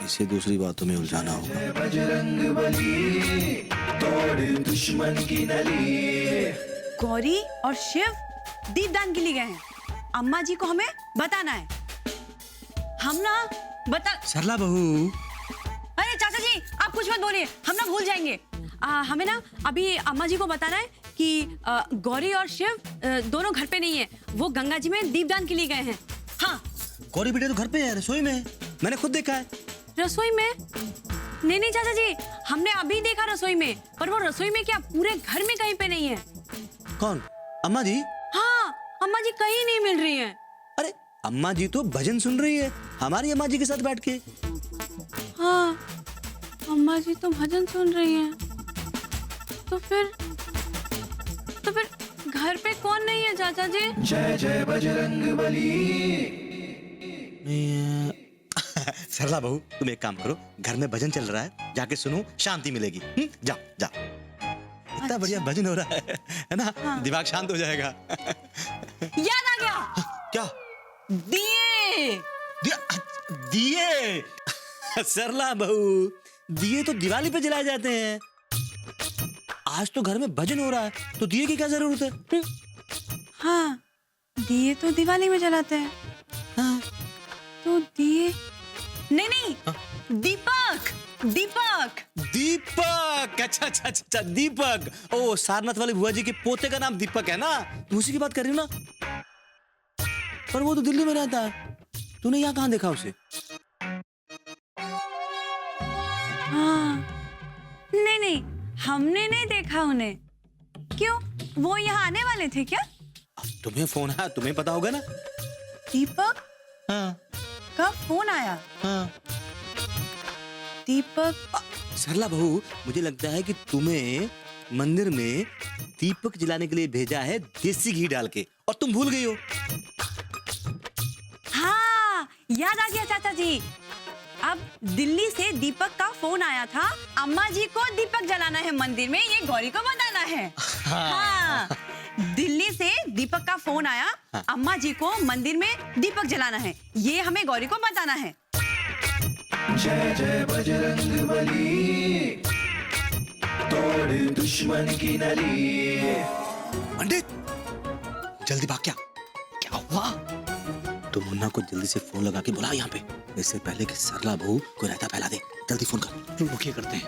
इसे दूसरी बातों में उलझाना होगा। बजरंगबली, तोड़ दुश्मन की नली। गौरी और शिव दीपदान के लिए गए हैं। अम्मा जी को हमें बताना है। हम ना बता। सरला बहू। अरे चाचा जी आप कुछ मत बोलिए, हम ना भूल जाएंगे। हमें ना अभी अम्मा जी को बताना है कि गौरी और शिव दोनों घर पे नहीं है, वो गंगा जी में दीपदान के लिए गए हैं। हाँ। गौरी बेटे तो घर पे है, रसोई में है, मैंने खुद देखा है। रसोई में? नहीं नहीं चाचा जी, हमने अभी देखा रसोई में, पर वो रसोई में क्या पूरे घर में कहीं पे नहीं है। कौन? अम्मा जी? हाँ, अम्मा जी कहीं नहीं मिल रही है। अरे अम्मा जी तो भजन सुन रही है हमारी अम्मा जी के साथ बैठ के। हाँ, अम्मा जी तो भजन सुन रही हैं। तो फिर घर पे कौन नहीं है चाचा जी? जय जय बजरंगबली। सरला बहू तुम एक काम करो, घर में भजन चल रहा है, जाके सुनो, शांति मिलेगी। जाओ जाओ। इतना बढ़िया भजन हो रहा है ना? हाँ। दिमाग शांत हो जाएगा। याद आ गया। क्या? दिए। दिए। सरला बहू, दिए तो दिवाली पे जलाए जाते हैं। आज तो घर में भजन हो रहा है, तो दिए की क्या जरूरत है? हाँ, दिए तो दिवाली में जलाते हैं। हाँ। तो दिए नहीं हाँ? दीपक दीपक दीपक। अच्छा अच्छा अच्छा दीपक। ओ सारनाथ वाले बुआ जी के पोते का नाम दीपक है ना? तू उसी की बात कर रही हो ना? पर वो तो दिल्ली में रहता है, तूने यहाँ कहाँ देखा उसे? हाँ, नहीं हमने नहीं देखा उन्हें। क्यों, वो यहाँ आने वाले थे क्या? अब तुम्हें फोन है, तुम्हें पता होगा ना। दीपक? हाँ। कब फोन आया? हाँ। दीपक। सरला बहू, मुझे लगता है कि तुम्हें मंदिर में दीपक जलाने के लिए भेजा है देसी घी डाल के, और तुम भूल गई हो। हाँ, याद आ गया चाचा जी। अब दिल्ली से दीपक का फोन आया था, अम्मा जी को दीपक जलाना है मंदिर में, ये गौरी को बताना है। हाँ, दिल्ली से दीपक का फोन आया, अम्मा जी को मंदिर में दीपक जलाना है, ये हमें गौरी को बताना है। जय जय बजरंगबली, तोड़ दुश्मन की नली। पंडित जल्दी भाग। क्या हुआ? तो मुन्ना को जल्दी से फोन लगा के बुला यहाँ पे, इससे पहले कि सरला बहू को रहता फैला दे। जल्दी फोन कर। रुकिए करते हैं।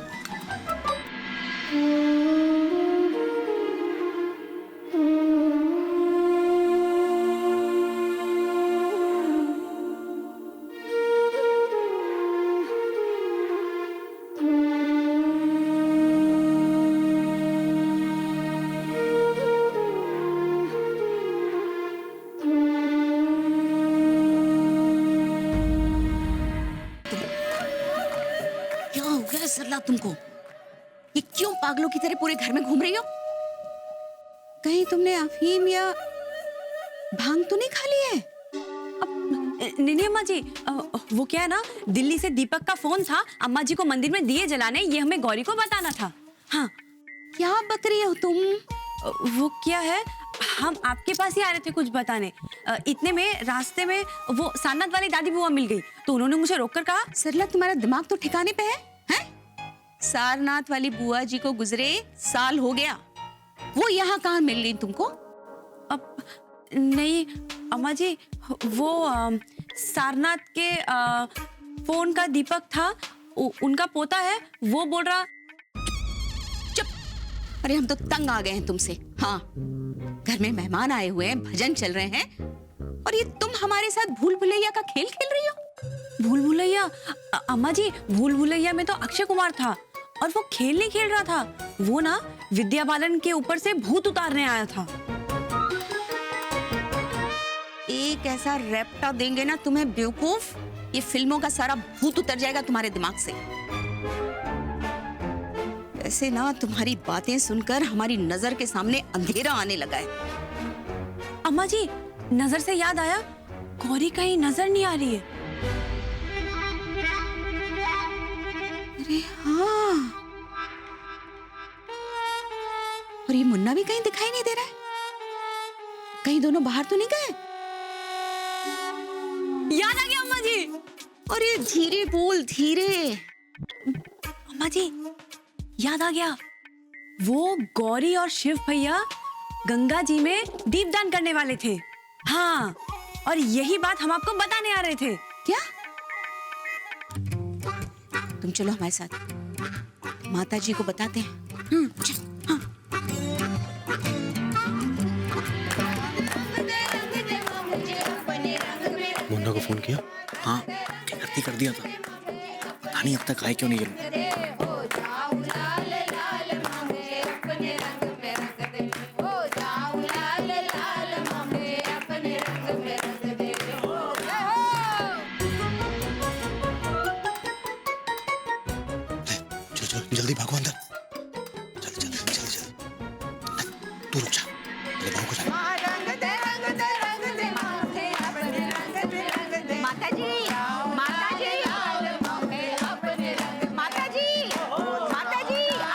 सरला, तुमको ये क्यों पागलों की तरह पूरे घर में घूम रही हो? कहीं तुमने अफीम या भांग तो नहीं खा ली है? नहीं अम्मा जी, वो क्या है ना, दिल्ली से दीपक का फोन था, अम्मा जी को मंदिर में दिए जलाने, ये हमें गौरी को बताना था। हाँ। क्या बक रही हो तुम? वो क्या है, हम आपके पास ही आ रहे थे कुछ बताने, इतने में रास्ते में वो सारनाथ वाली दादी बुआ मिल गई, तो उन्होंने मुझे रोककर कहा। सरला, तुम्हारा दिमाग तो ठिकाने पे है? सारनाथ वाली बुआ जी को गुजरे साल हो गया, वो यहाँ कहाँ मिल गई तुमको? अब नहीं अम्मा जी, वो सारनाथ के फोन का दीपक था, उनका पोता है, वो बोल रहा। चुप। अरे हम तो तंग आ गए हैं तुमसे। हाँ, घर में मेहमान आए हुए हैं, भजन चल रहे हैं, और ये तुम हमारे साथ भूल भुलैया का खेल खेल रही हो। भूल भुलैया? अम्मा जी, भूल भुलैया में तो अक्षय कुमार था, और वो खेल नहीं खेल रहा था, वो ना विद्या बालन के ऊपर से भूत उतारने आया था। एक ऐसा रैप्टा देंगे ना तुम्हें बेवकूफ, ये फिल्मों का सारा भूत उतर जाएगा तुम्हारे दिमाग से। ऐसे ना तुम्हारी बातें सुनकर हमारी नजर के सामने अंधेरा आने लगा है। अम्मा जी, नजर से याद आया, गौरी कहीं नजर नहीं आ रही है। अरे हाँ, और ये मुन्ना भी कहीं दिखाई नहीं दे रहा है। कहीं दोनों बाहर तो नहीं गए? याद आ गया अम्मा जी, अरे धीरे बोल, धीरे। अम्मा जी, याद आ गया, वो गौरी और शिव भैया गंगा जी में दीपदान करने वाले थे। हाँ, और यही बात हम आपको बताने आ रहे थे। क्या? तुम चलो हमारे साथ, माता जी को बताते हैं। चल। हाँ। मुन्ना को फोन किया? हाँ, कर दिया था। पता नहीं अब तक आए क्यों नहीं ये लोग। जल्दी भागो अंदर। जल्दी। तू रुक जा, मेरे बहू को जाने। माताजी,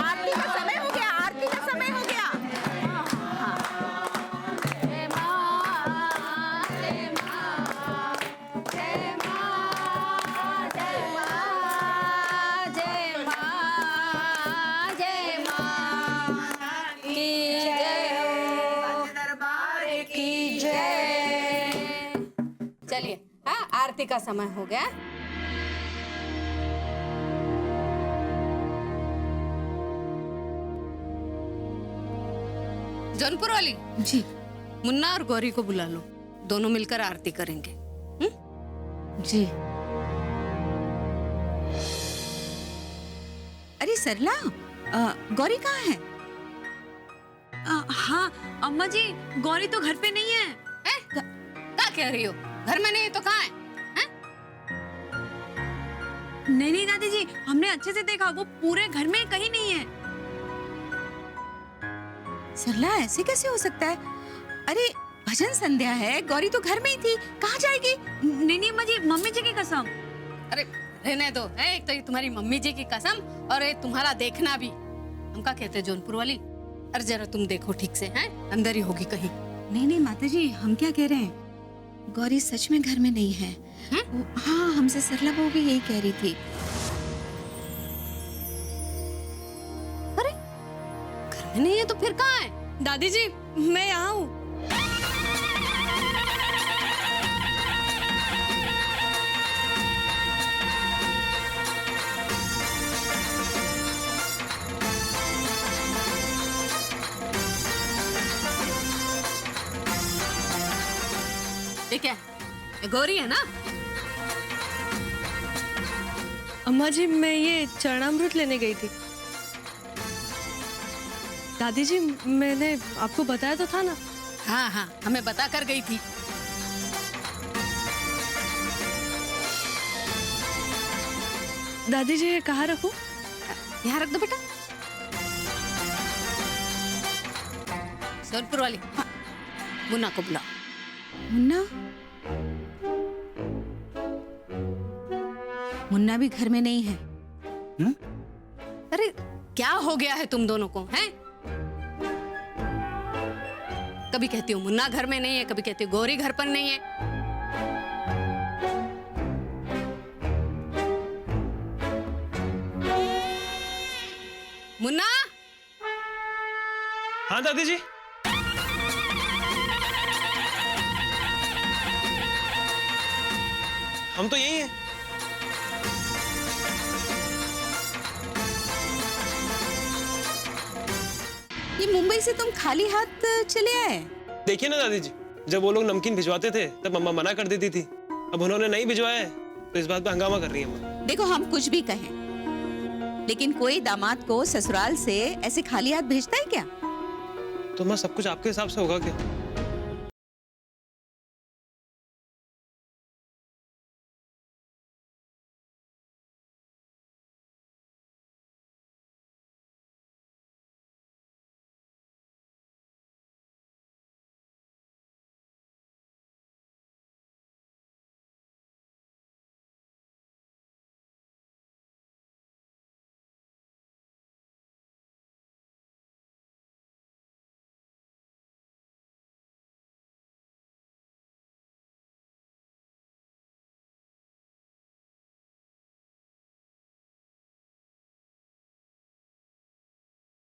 आरती का समय हो गया, आरती का समय हो गया। चलिए, हाँ, आरती का समय हो गया। जौनपुर वाली जी। मुन्ना और गौरी को बुला लो, दोनों मिलकर आरती करेंगे। जी। अरे सरला, गौरी कहाँ है? हाँ अम्मा जी, गौरी तो घर पे नहीं है। क्या कह रही हो? घर में नहीं है तो कहाँ है? नहीं दादी जी, हमने अच्छे से देखा, वो पूरे घर में कहीं नहीं है। सरला, ऐसे कैसे हो सकता है? अरे भजन संध्या है, गौरी तो घर में ही थी, कहाँ जाएगी? नहीं अम्मा जी, मम्मी जी की कसम। अरे रहने दो, है एक तो ये तुम्हारी मम्मी जी की कसम और ये तुम्हारा देखना भी। हम क्या कहते हैं जौनपुर वाली? अरे जरा तुम देखो ठीक से, हैं? अंदर ही होगी कहीं। नहीं माताजी, हम क्या कह रहे हैं, गौरी सच में घर में नहीं है। हाँ, हमसे सरला बहू भी यही कह रही थी। अरे घर में नहीं है तो फिर कहाँ है? दादी जी, मैं यहाँ हूँ। ठीक है, ये गौरी है ना? अम्मा जी, मैं ये चरणामृत लेने गई थी। दादी जी, मैंने आपको बताया तो था ना। हाँ हाँ, हमें बता कर गई थी। दादी जी, ये कहाँ रखूं? यहाँ रख दो बेटा। सोनपुर वाली, हाँ, मुन्ना को बुलाओ। मुन्ना भी घर में नहीं है। अरे क्या हो गया है तुम दोनों को, हैं? कभी कहती हो मुन्ना घर में नहीं है, कभी कहती हो गौरी घर पर नहीं है। मुन्ना। हाँ दादी जी। हम तो यही हैं। ये मुंबई से तुम खाली हाथ चले आए? देखिए ना दादी जी, जब वो लोग नमकीन भिजवाते थे तब मम्मा मना कर देती थी। अब उन्होंने नहीं भिजवाया है तो इस बात पे हंगामा कर रही है। देखो, हम कुछ भी कहें, लेकिन कोई दामाद को ससुराल से ऐसे खाली हाथ भेजता है क्या? तो माँ, सब कुछ आपके हिसाब से होगा क्या?